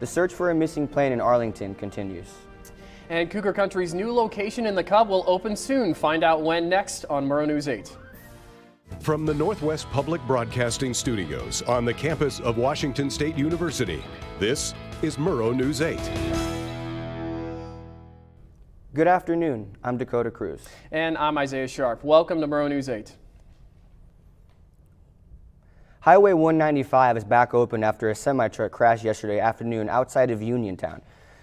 The search for a missing plane in Arlington continues. And Cougar Country's new location in the Cub will open soon. Find out when next on Murrow News 8. From the Northwest Public Broadcasting Studios on the campus of Washington State University, this is Murrow News 8. Good afternoon. I'm Dakota Cruz. And I'm Isaiah Sharp. Welcome to Murrow News 8. Highway 195 is back open after a semi-truck crashed yesterday afternoon outside of Uniontown.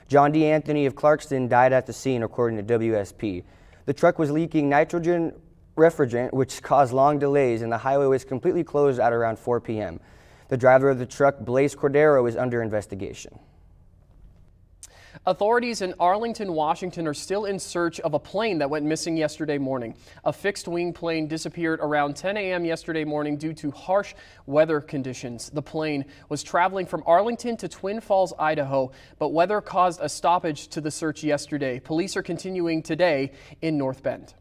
John D. Anthony of Clarkston died at the scene, according to WSP. The truck was leaking nitrogen refrigerant, which caused long delays, and the highway was completely closed at around 4 p.m. The driver of the truck, Blaze Cordero, is under investigation. Authorities in Arlington, Washington are still in search of a plane that went missing yesterday morning. A fixed-wing plane disappeared around 10 a.m. yesterday morning due to harsh weather conditions. The plane was traveling from Arlington to Twin Falls, Idaho, but weather caused a stoppage to the search yesterday. Police are continuing today in North Bend.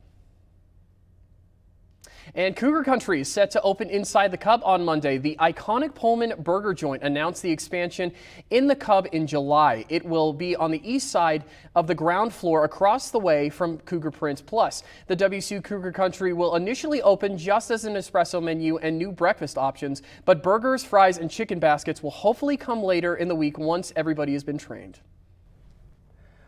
And Cougar Country is set to open inside the Cub on Monday. The iconic Pullman burger joint announced the expansion in the Cub in July. It will be on the east side of the ground floor across the way from Cougar Print Plus. The WSU Cougar Country will initially open just as an espresso menu and new breakfast options, but burgers, fries, and chicken baskets will hopefully come later in the week once everybody has been trained.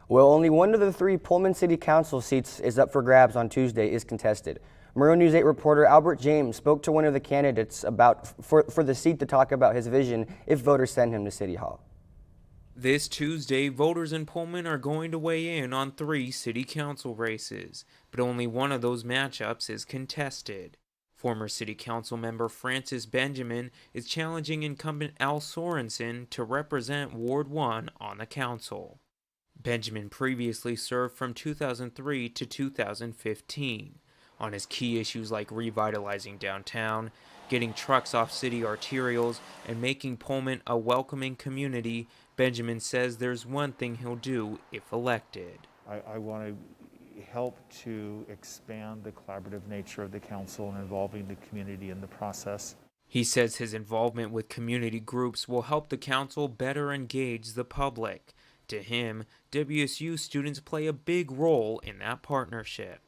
Well, only one of the 3 Pullman City Council seats is up for grabs on Tuesday is contested. Murrow News 8 reporter Albert James spoke to one of the candidates for the seat to talk about his vision if voters send him to City Hall. This Tuesday, voters in Pullman are going to weigh in on 3 city council races, but only one of those matchups is contested. Former city council member Francis Benjamin is challenging incumbent Al Sorensen to represent Ward 1 on the council. Benjamin previously served from 2003 to 2015. On his key issues like revitalizing downtown, getting trucks off city arterials, and making Pullman a welcoming community, Benjamin says there's one thing he'll do if elected. I want to help to expand the collaborative nature of the council and involving the community in the process. He says his involvement with community groups will help the council better engage the public. To him, WSU students play a big role in that partnership.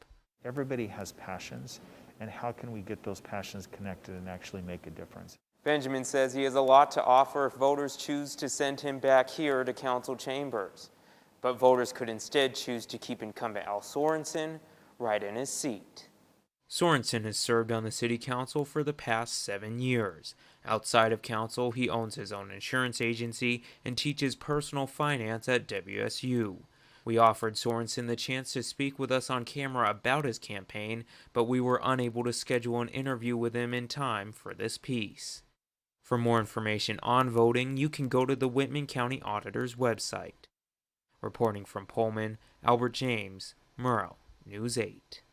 Everybody has passions, and how can we get those passions connected and actually make a difference? Benjamin says he has a lot to offer if voters choose to send him back here to council chambers. But voters could instead choose to keep incumbent Al Sorensen right in his seat. Sorensen has served on the city council for the past 7 years. Outside of council, he owns his own insurance agency and teaches personal finance at WSU. We offered Sorensen the chance to speak with us on camera about his campaign, but we were unable to schedule an interview with him in time for this piece. For more information on voting, you can go to the Whitman County Auditor's website. Reporting from Pullman, Albert James, Murrow, News 8.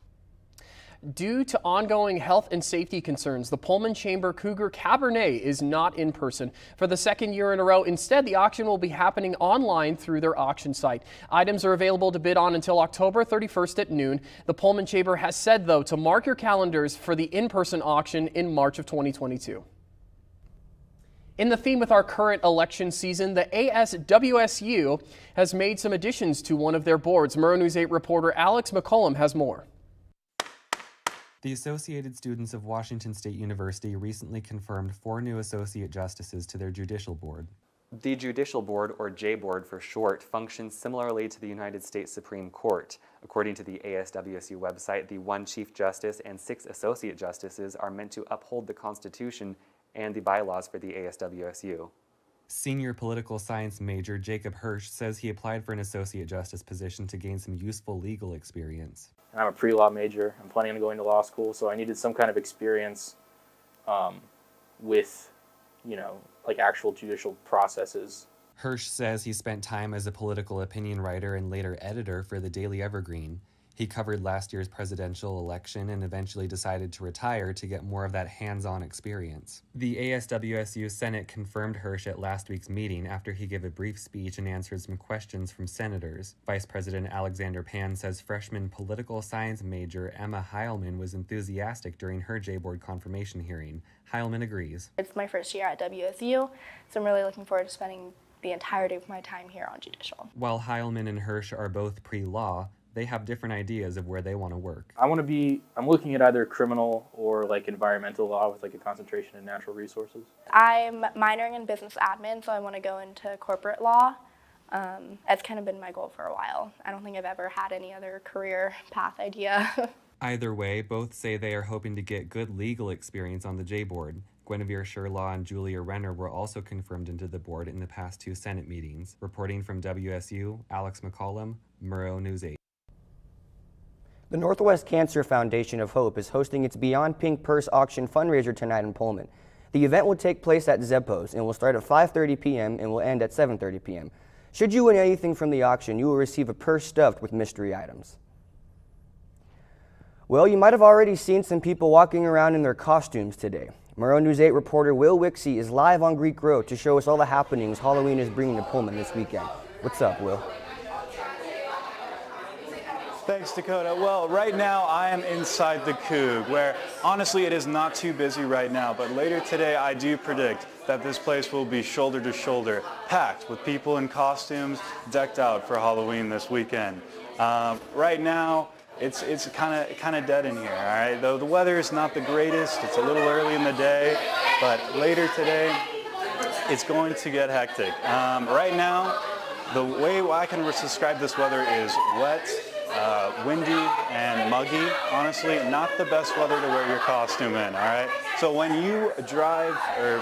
Due to ongoing health and safety concerns, the Pullman Chamber Cougar Cabernet is not in person for the 2nd year in a row. Instead, the auction will be happening online through their auction site. Items are available to bid on until October 31st at noon. The Pullman Chamber has said, though, to mark your calendars for the in-person auction in March of 2022. In the theme with our current election season, the ASWSU has made some additions to one of their boards. Murrow News 8 reporter Alex McCollum has more. The Associated Students of Washington State University recently confirmed 4 new associate justices to their judicial board. The Judicial Board, or J-Board for short, functions similarly to the United States Supreme Court. According to the ASWSU website, the 1 Chief Justice and 6 Associate Justices are meant to uphold the Constitution and the bylaws for the ASWSU. Senior political science major Jacob Hirsch says he applied for an associate justice position to gain some useful legal experience. And I'm a pre-law major. I'm planning on going to law school, so I needed some kind of experience with, like actual judicial processes. Hirsch says he spent time as a political opinion writer and later editor for the Daily Evergreen. He covered last year's presidential election and eventually decided to retire to get more of that hands-on experience. The ASWSU Senate confirmed Hirsch at last week's meeting after he gave a brief speech and answered some questions from senators. Vice President Alexander Pan says freshman political science major Emma Heilman was enthusiastic during her J-Board confirmation hearing. Heilman agrees. It's my first year at WSU, so I'm really looking forward to spending the the entirety of my time here on judicial. While Heilman and Hirsch are both pre-law, they have different ideas of where they want to work. I'm looking at either criminal or like environmental law with like a concentration in natural resources. I'm minoring in business admin, so I want to go into corporate law. That's kind of been my goal for a while. I don't think I've ever had any other career path idea. Either way, both say they are hoping to get good legal experience on the J board. Guinevere Sherlaw and Julia Renner were also confirmed into the board in the past 2 Senate meetings. Reporting from WSU, Alex McCollum, Murrow News 8. The Northwest Cancer Foundation of Hope is hosting its Beyond Pink Purse auction fundraiser tonight in Pullman. The event will take place at Zeppo's and will start at 5:30 p.m. and will end at 7:30 p.m. Should you win anything from the auction, you will receive a purse stuffed with mystery items. Well, you might have already seen some people walking around in their costumes today. Murrow News 8 reporter Will Wixie is live on Greek Road to show us all the happenings Halloween is bringing to Pullman this weekend. What's up, Will? Thanks, Dakota. Well, right now I am inside the Coug, where honestly it is not too busy right now, but later today I do predict that this place will be shoulder to shoulder, packed with people in costumes, decked out for Halloween this weekend. Right now, it's kind of dead in here, all right? Though the weather is not the greatest, it's a little early in the day, but later today, it's going to get hectic. Right now, the way I can describe this weather is wet, windy, and muggy. Honestly, not the best weather to wear your costume in, all right? So when you drive or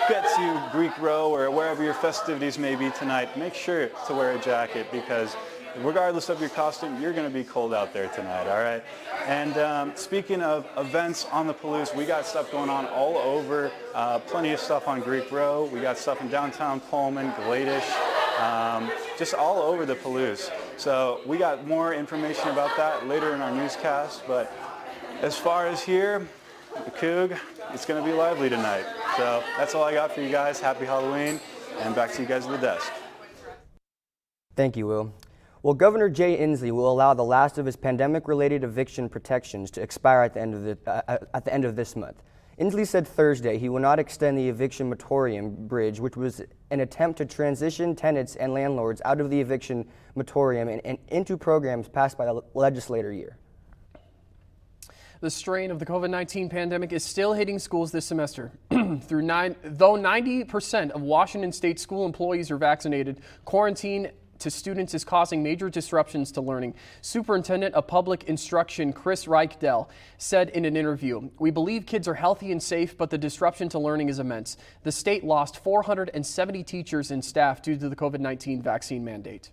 get to Greek Row or wherever your festivities may be tonight, make sure to wear a jacket because regardless of your costume, you're going to be cold out there tonight, all right? And speaking of events on the Palouse, we got stuff going on all over, plenty of stuff on Greek Row. We got stuff in downtown Pullman, Gladish, just all over the Palouse. So we got more information about that later in our newscast, but as far as here, the Coug, it's going to be lively tonight. So that's all I got for you guys. Happy Halloween, and back to you guys at the desk. Thank you, Will. Well, Governor Jay Inslee will allow the last of his pandemic-related eviction protections to expire at the end of this month. Inslee said Thursday he will not extend the eviction moratorium bridge, which was an attempt to transition tenants and landlords out of the eviction moratorium and into programs passed by the legislature year. The strain of the COVID-19 pandemic is still hitting schools this semester. Though 90% of Washington State school employees are vaccinated, quarantine to students is causing major disruptions to learning. Superintendent of Public Instruction Chris Reichdel said in an interview, "We believe kids are healthy and safe, but the disruption to learning is immense." The state lost 470 teachers and staff due to the COVID-19 vaccine mandate.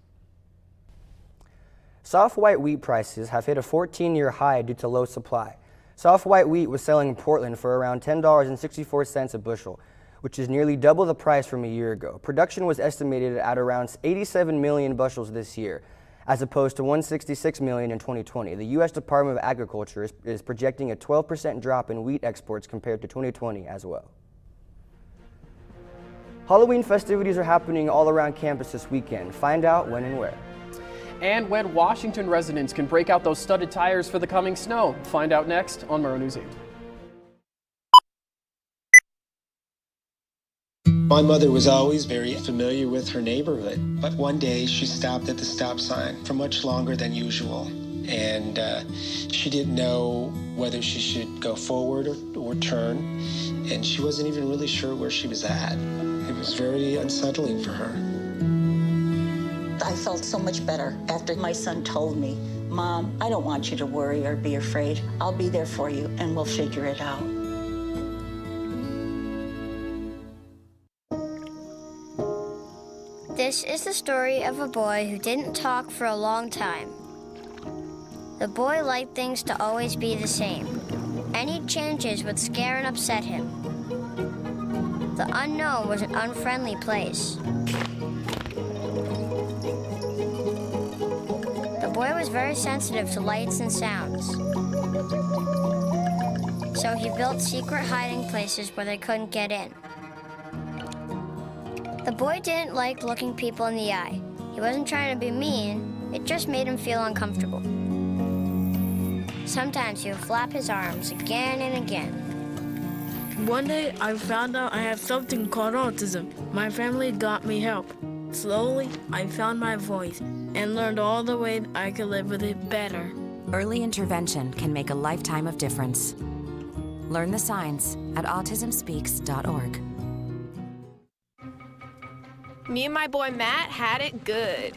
Soft white wheat prices have hit a 14-year high due to low supply. Soft white wheat was selling in Portland for around $10.64 a bushel, which is nearly double the price from a year ago. Production was estimated at around 87 million bushels this year, as opposed to 166 million in 2020. The U.S. Department of Agriculture is projecting a 12% drop in wheat exports compared to 2020 as well. Halloween festivities are happening all around campus this weekend. Find out when and where. And when Washington residents can break out those studded tires for the coming snow. Find out next on Murrow News 8. My mother was always very familiar with her neighborhood, but one day she stopped at the stop sign for much longer than usual, and she didn't know whether she should go forward or turn, and she wasn't even really sure where she was at. It was very unsettling for her. I felt so much better after my son told me, "Mom, I don't want you to worry or be afraid. I'll be there for you and we'll figure it out." This is the story of a boy who didn't talk for a long time. The boy liked things to always be the same. Any changes would scare and upset him. The unknown was an unfriendly place. The boy was very sensitive to lights and sounds. So he built secret hiding places where they couldn't get in. The boy didn't like looking people in the eye. He wasn't trying to be mean, it just made him feel uncomfortable. Sometimes he would flap his arms again and again. One day, I found out I have something called autism. My family got me help. Slowly, I found my voice and learned all the ways I could live with it better. Early intervention can make a lifetime of difference. Learn the signs at autismspeaks.org. Me and my boy Matt had it good.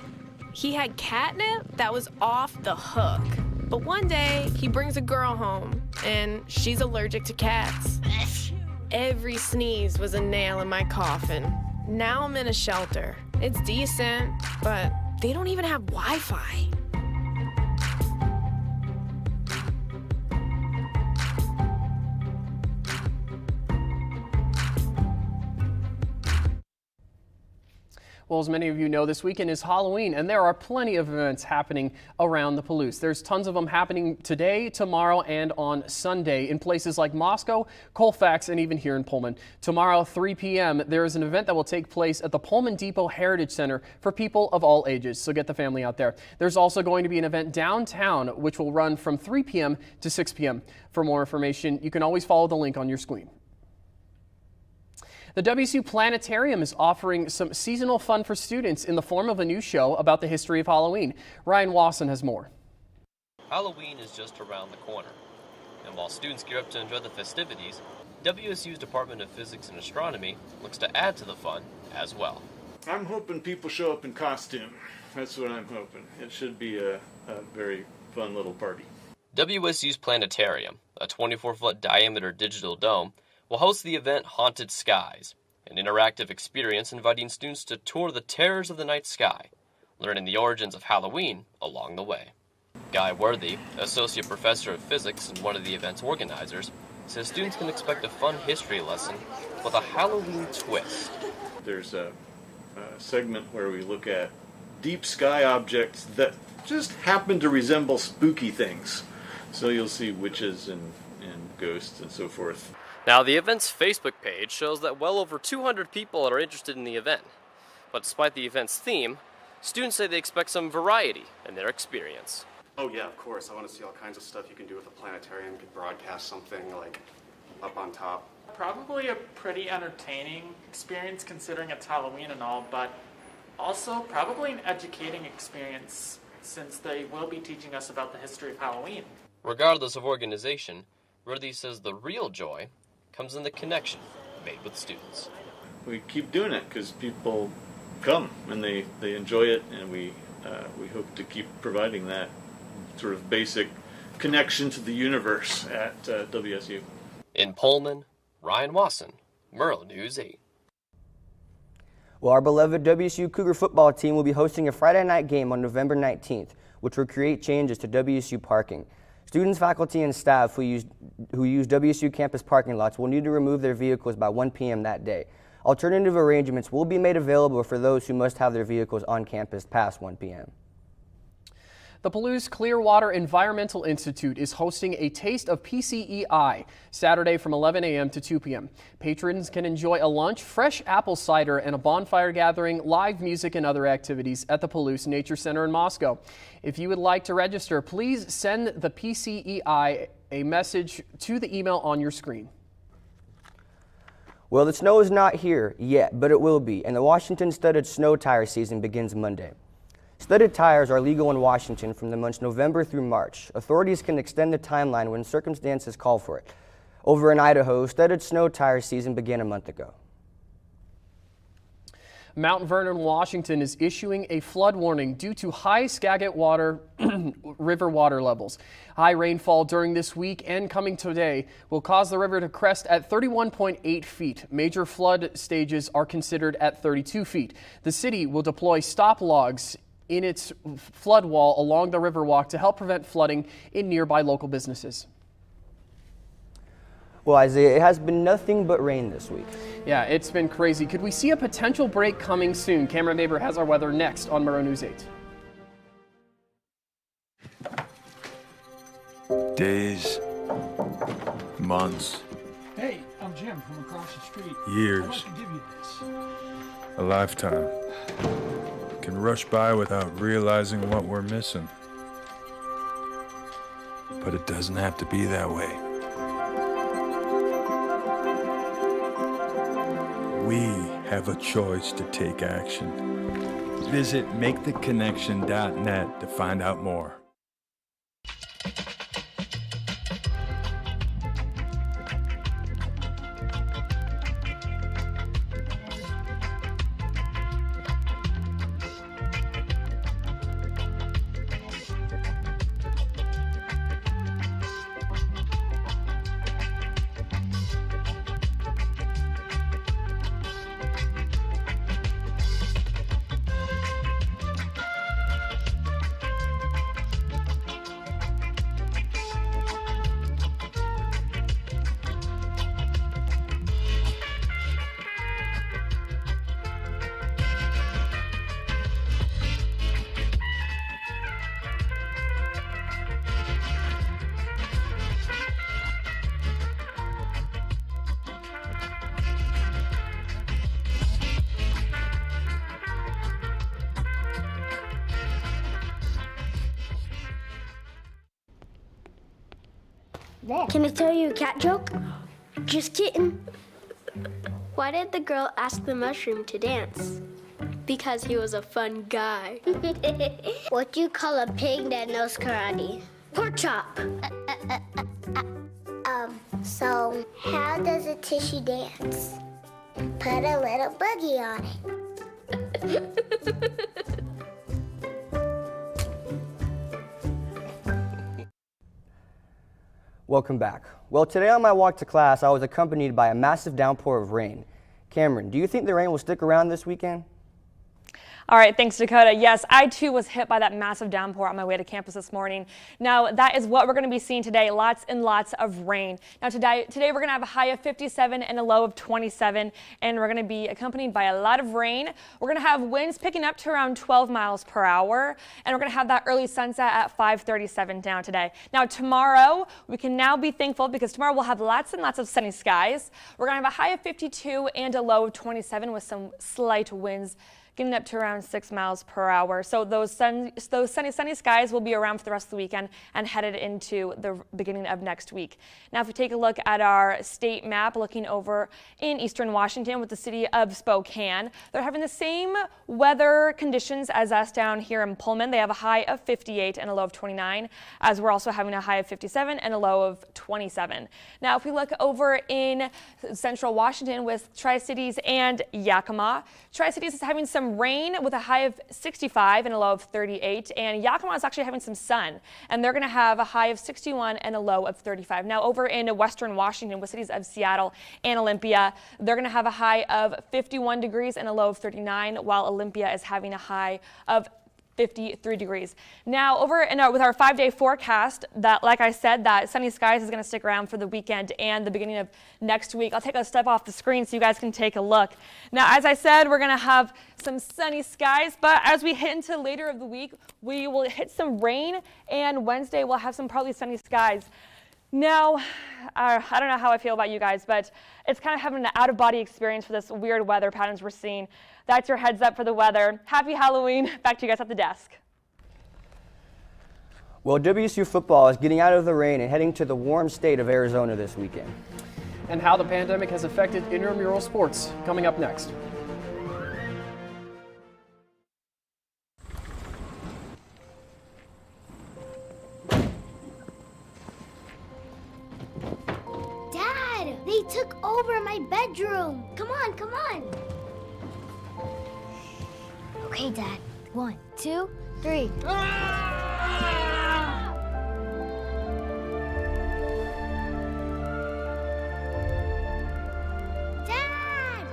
He had catnip that was off the hook. But one day, he brings a girl home, and she's allergic to cats. Every sneeze was a nail in my coffin. Now I'm in a shelter. It's decent, but they don't even have Wi-Fi. Well, as many of you know, this weekend is Halloween, and there are plenty of events happening around the Palouse. There's tons of them happening today, tomorrow, and on Sunday in places like Moscow, Colfax, and even here in Pullman. Tomorrow, 3 p.m., there is an event that will take place at the Pullman Depot Heritage Center for people of all ages, so get the family out there. There's also going to be an event downtown, which will run from 3 p.m. to 6 p.m. For more information, you can always follow the link on your screen. The WSU Planetarium is offering some seasonal fun for students in the form of a new show about the history of Halloween. Ryan Wasson has more. Halloween is just around the corner, and while students gear up to enjoy the festivities, WSU's Department of Physics and Astronomy looks to add to the fun as well. I'm hoping people show up in costume. That's what I'm hoping. It should be a very fun little party. WSU's Planetarium, a 24-foot diameter digital dome, will host the event Haunted Skies, an interactive experience inviting students to tour the terrors of the night sky, learning the origins of Halloween along the way. Guy Worthy, associate professor of physics and one of the event's organizers, says students can expect a fun history lesson with a Halloween twist. There's a segment where we look at deep sky objects that just happen to resemble spooky things. So you'll see witches and ghosts and so forth. Now, the event's Facebook page shows that well over 200 people are interested in the event. But despite the event's theme, students say they expect some variety in their experience. Oh yeah, of course. I want to see all kinds of stuff you can do with a planetarium. You could broadcast something like up on top. Probably a pretty entertaining experience considering it's Halloween and all, but also probably an educating experience since they will be teaching us about the history of Halloween. Regardless of organization, Worthy says the real joy comes in the connection made with students. We keep doing it because people come and they enjoy it, and we hope to keep providing that sort of basic connection to the universe at WSU. In Pullman, Ryan Wasson, Murrow News 8. Well, our beloved WSU Cougar football team will be hosting a Friday night game on November 19th, which will create changes to WSU parking. Students, faculty, and staff who use WSU campus parking lots will need to remove their vehicles by 1 p.m. that day. Alternative arrangements will be made available for those who must have their vehicles on campus past 1 p.m. The Palouse Clearwater Environmental Institute is hosting a Taste of PCEI Saturday from 11 a.m. to 2 p.m. Patrons can enjoy a lunch, fresh apple cider, and a bonfire gathering, live music, and other activities at the Palouse Nature Center in Moscow. If you would like to register, please send the PCEI a message to the email on your screen. Well, the snow is not here yet, but it will be, and the Washington studded snow tire season begins Monday. Studded tires are legal in Washington from the months November through March. Authorities can extend the timeline when circumstances call for it. Over in Idaho, studded snow tire season began a month ago. Mount Vernon, Washington is issuing a flood warning due to high Skagit River water levels. High rainfall during this week and coming today will cause the river to crest at 31.8 feet. Major flood stages are considered at 32 feet. The city will deploy stop logs in its flood wall along the Riverwalk to help prevent flooding in nearby local businesses. Well, Isaiah, it has been nothing but rain this week. Yeah, it's been crazy. Could we see a potential break coming soon? Camera Neighbor has our weather next on Murrow News 8. Days, months, Hey, I'm Jim from across the street. years, I'd like to give you this. a lifetime can rush by without realizing what we're missing. But it doesn't have to be that way. we have a choice to take action. Visit maketheconnection.net to find out more. Can I tell you a cat joke? Just kidding. Why did the girl ask the mushroom to dance? Because he was a fun guy. What do you call a pig that knows karate? Pork chop. So how does a tissue dance? Put a little boogie on it. Welcome back. Well, today on my walk to class, I was accompanied by a massive downpour of rain. Cameron, do you think the rain will stick around this weekend? All right, thanks, Dakota. Yes, I too was hit by that massive downpour on my way to campus this morning. Now, that is what we're going to be seeing today, lots and lots of rain. Now, today we're going to have a high of 57 and a low of 27, and we're going to be accompanied by a lot of rain. We're going to have winds picking up to around 12 miles per hour, and we're going to have that early sunset at 5:37 down today. Now, tomorrow, we can now be thankful because tomorrow we'll have lots and lots of sunny skies. We're going to have a high of 52 and a low of 27 with some slight winds getting up to around 6 miles per hour. So those sunny skies will be around for the rest of the weekend and headed into the beginning of next week. Now, if we take a look at our state map, looking over in eastern Washington with the city of Spokane, they're having the same weather conditions as us down here in Pullman. They have a high of 58 and a low of 29, as we're also having a high of 57 and a low of 27. Now, if we look over in central Washington with Tri-Cities and Yakima, Tri-Cities is having some rain with a high of 65 and a low of 38, and Yakima is actually having some sun, and they're going to have a high of 61 and a low of 35. Now, over in western Washington with cities of Seattle and Olympia, they're going to have a high of 51 degrees and a low of 39, while Olympia is having a high of 53 degrees. Now, over in with our 5-day forecast, that, like I said, that sunny skies is going to stick around for the weekend and the beginning of next week. I'll take a step off the screen so you guys can take a look. Now, as I said, we're going to have some sunny skies, but as we hit into later of the week, we will hit some rain, and Wednesday we'll have some partly sunny skies. Now, I don't know how I feel about you guys, but it's kind of having an out-of-body experience for this weird weather patterns we're seeing. That's your heads up for the weather. Happy Halloween. Back to you guys at the desk. Well, WSU football is getting out of the rain and heading to the warm state of Arizona this weekend. And how the pandemic has affected intramural sports, coming up next. Dad, they took over my bedroom. Come on, come on. Okay, Dad. 1, 2, 3. Dad!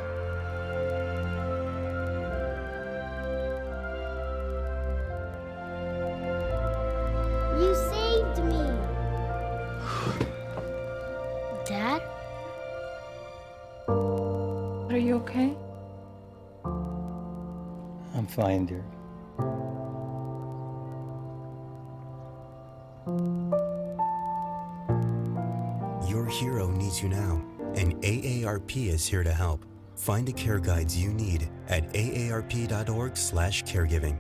You saved me. Dad? Are you okay? I'm fine, dear. Your hero needs you now, and AARP is here to help. Find the care guides you need at aarp.org/caregiving.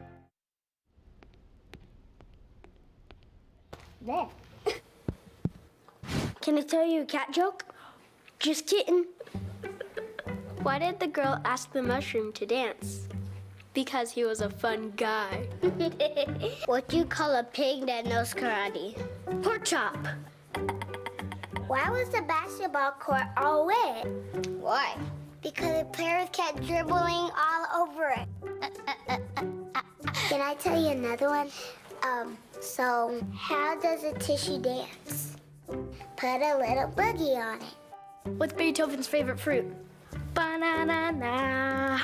There. Can I tell you a cat joke? Just kidding. Why did the girl ask the mushroom to dance? Because he was a fun guy. What do you call a pig that knows karate? Pork chop. Why was the basketball court all wet? Why? Because the players kept dribbling all over it. Can I tell you another one? So how does a tissue dance? Put a little boogie on it. What's Beethoven's favorite fruit? Banana.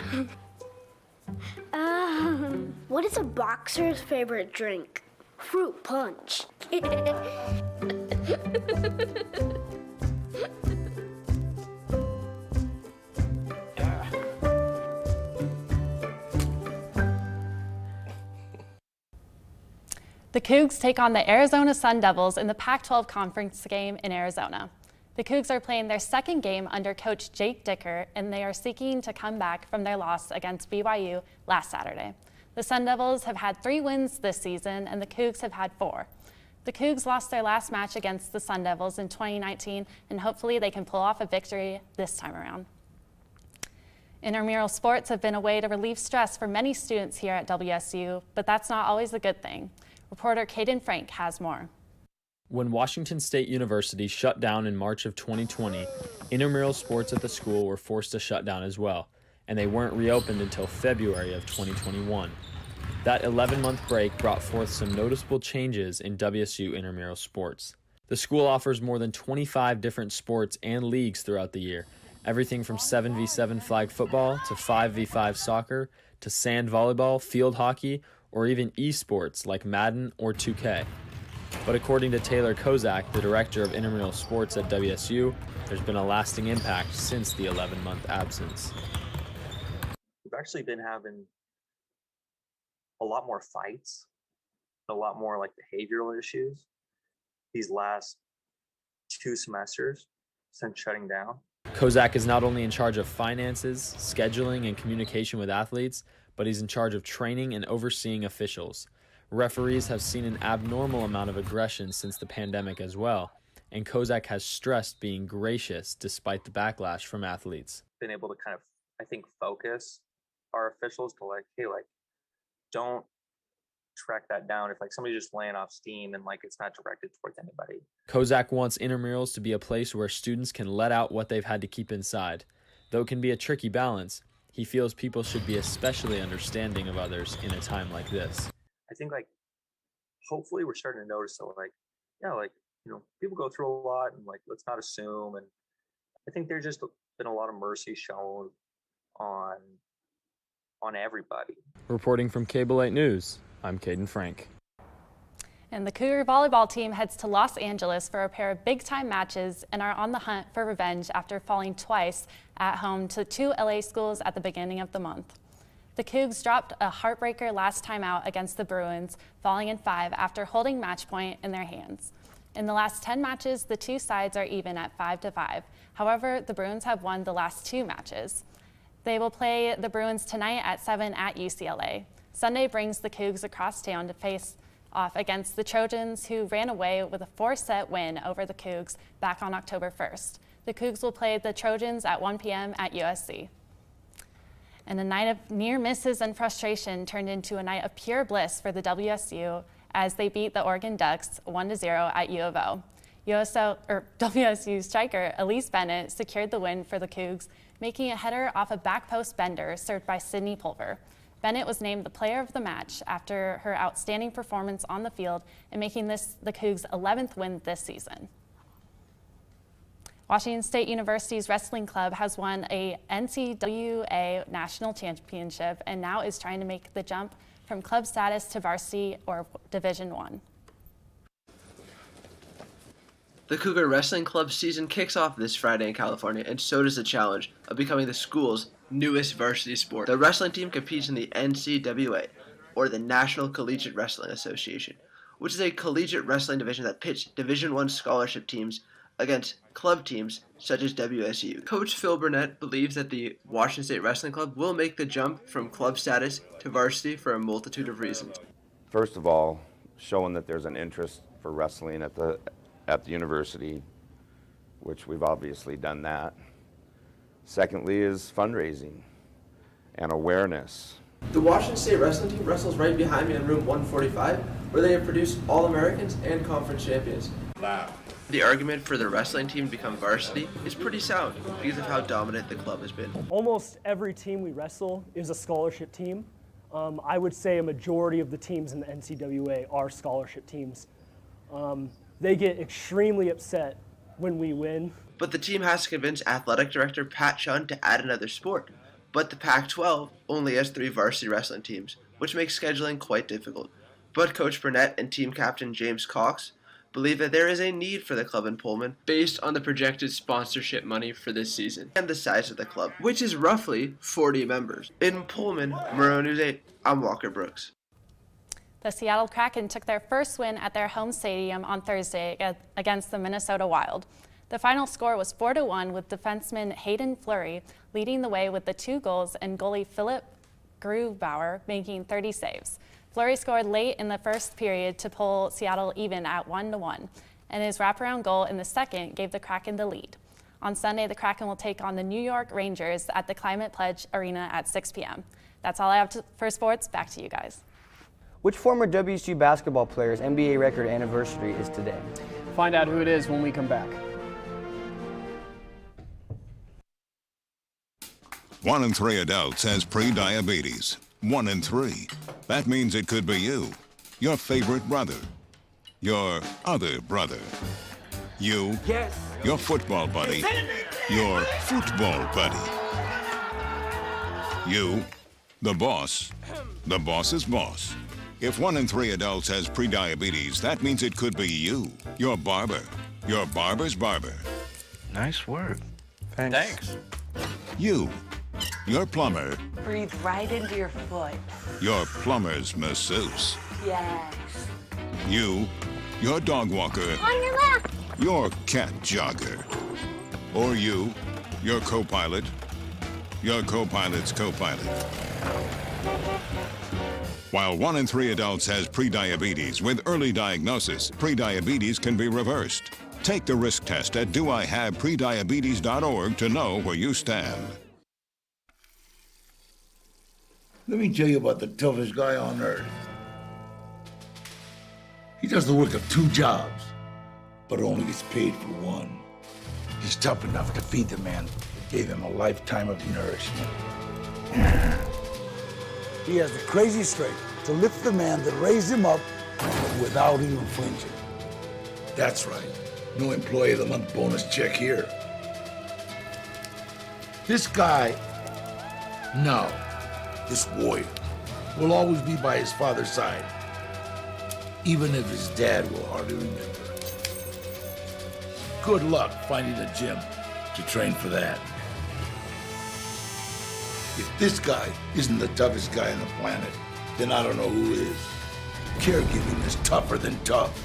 What is a boxer's favorite drink? Fruit punch. The Cougs take on the Arizona Sun Devils in the Pac-12 conference game in Arizona. The Cougs are playing their second game under coach Jake Dicker, and they are seeking to come back from their loss against BYU last Saturday. The Sun Devils have had 3 wins this season, and the Cougs have had 4. The Cougs lost their last match against the Sun Devils in 2019, and hopefully they can pull off a victory this time around. Intramural sports have been a way to relieve stress for many students here at WSU, but that's not always a good thing. Reporter Caden Frank has more. When Washington State University shut down in March of 2020, intramural sports at the school were forced to shut down as well, and they weren't reopened until February of 2021. That 11-month break brought forth some noticeable changes in WSU intramural sports. The school offers more than 25 different sports and leagues throughout the year, everything from 7v7 flag football to 5v5 soccer to sand volleyball, field hockey, or even esports like Madden or 2K. But according to Taylor Kozak, the director of intramural sports at WSU, there's been a lasting impact since the 11-month absence. We've actually been having a lot more fights, a lot more like behavioral issues these last 2 semesters since shutting down. Kozak is not only in charge of finances, scheduling, and communication with athletes, but he's in charge of training and overseeing officials. Referees have seen an abnormal amount of aggression since the pandemic as well, and Kozak has stressed being gracious despite the backlash from athletes. Been able to kind of, I think, focus our officials to like, hey, like, don't track that down if like somebody's just laying off steam and like it's not directed towards anybody. Kozak wants intramurals to be a place where students can let out what they've had to keep inside. Though it can be a tricky balance, he feels people should be especially understanding of others in a time like this. I think like hopefully we're starting to notice that like, yeah, like, you know, people go through a lot and like, let's not assume. And I think there's just been a lot of mercy shown on everybody. Reporting from Cable 8 News, I'm Caden Frank. And the Cougar volleyball team heads to Los Angeles for a pair of big-time matches and are on the hunt for revenge after falling twice at home to 2 LA schools at the beginning of the month. The Cougs dropped a heartbreaker last time out against the Bruins, falling in 5 after holding match point in their hands. In the last 10 matches, the 2 sides are even at 5-5. However, the Bruins have won the last 2 matches. They will play the Bruins tonight at 7 at UCLA. Sunday brings the Cougs across town to face off against the Trojans, who ran away with a 4-set win over the Cougs back on October 1st. The Cougs will play the Trojans at 1 p.m. at USC. And a night of near misses and frustration turned into a night of pure bliss for the WSU as they beat the Oregon Ducks 1-0 at U of O. WSU striker Elise Bennett secured the win for the Cougs, making a header off a back post bender served by Sydney Pulver. Bennett was named the player of the match after her outstanding performance on the field and making this the Cougs' 11th win this season. Washington State University's wrestling club has won a NCAA national championship and now is trying to make the jump from club status to varsity or Division I. The Cougar Wrestling Club season kicks off this Friday in California, and so does the challenge of becoming the school's newest varsity sport. The wrestling team competes in the NCAA, or the National Collegiate Wrestling Association, which is a collegiate wrestling division that pits Division I scholarship teams against club teams such as WSU. Coach Phil Burnett believes that the Washington State Wrestling Club will make the jump from club status to varsity for a multitude of reasons. First of all, showing that there's an interest for wrestling at the university, which we've obviously done that. Secondly is fundraising and awareness. The Washington State wrestling team wrestles right behind me in room 145, where they have produced All-Americans and conference champions. Wow. The argument for the wrestling team to become varsity is pretty sound because of how dominant the club has been. Almost every team we wrestle is a scholarship team. I would say a majority of the teams in the NCAA are scholarship teams. They get extremely upset when we win. But the team has to convince athletic director Pat Chun to add another sport. But the Pac-12 only has 3 varsity wrestling teams, which makes scheduling quite difficult. But Coach Burnett and team captain James Cox believe that there is a need for the club in Pullman based on the projected sponsorship money for this season and the size of the club, which is roughly 40 members. In Pullman, Murrow News 8, I'm Walker Brooks. The Seattle Kraken took their first win at their home stadium on Thursday against the Minnesota Wild. The final score was 4-1 with defenseman Hayden Fleury leading the way with the 2 goals and goalie Philip Grubauer making 30 saves. Fleury scored late in the first period to pull Seattle even at 1-1, and his wraparound goal in the second gave the Kraken the lead. On Sunday, the Kraken will take on the New York Rangers at the Climate Pledge Arena at 6 p.m. That's all I have for sports. Back to you guys. Which former WSU basketball player's NBA record anniversary is today? Find out who it is when we come back. 1 in 3 adults has pre-diabetes. 1 in 3. That means it could be you, your favorite brother, your other brother, you, Yes. your football buddy, your football buddy, you, the boss's boss. If 1 in 3 adults has pre-diabetes, that means it could be you, your barber, your barber's barber. Nice work. Thanks. You, your plumber, Breathe right into your foot. your plumber's masseuse. Yes. You, your dog walker, On your left. your cat jogger. Or you, your co-pilot, your co-pilot's co-pilot. While 1 in 3 adults has pre-diabetes, with early diagnosis, pre-diabetes can be reversed. Take the risk test at doihaveprediabetes.org to know where you stand. Let me tell you about the toughest guy on earth. He does the work of 2 jobs, but only gets paid for 1. He's tough enough to feed the man that gave him a lifetime of nourishment. He has the crazy strength to lift the man that raised him up without even flinching. That's right. No Employee of the Month bonus check here. This guy, no, this warrior, will always be by his father's side, even if his dad will hardly remember. Good luck finding a gym to train for that. If this guy isn't the toughest guy on the planet, then I don't know who is. Caregiving is tougher than tough.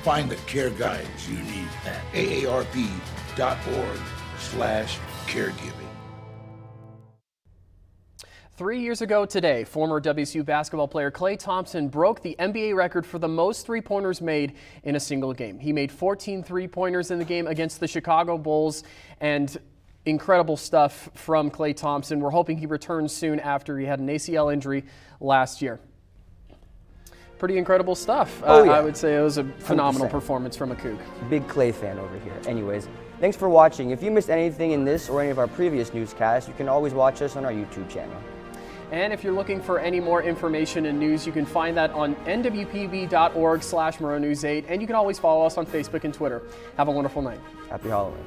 Find the care guides you need at aarp.org/caregiving. 3 years ago today, former WSU basketball player Klay Thompson broke the NBA record for the most three-pointers made in a single game. He made 14 three-pointers in the game against the Chicago Bulls, and incredible stuff from Klay Thompson. We're hoping he returns soon after he had an ACL injury last year. Pretty incredible stuff. Oh, yeah. I would say it was a phenomenal 100%. performance from a Coug. Big Klay fan over here. Anyways, thanks for watching. If you missed anything in this or any of our previous newscasts, you can always watch us on our YouTube channel. And if you're looking for any more information and news, you can find that on nwpb.org/MurrowNews8, and you can always follow us on Facebook and Twitter. Have a wonderful night. Happy Halloween.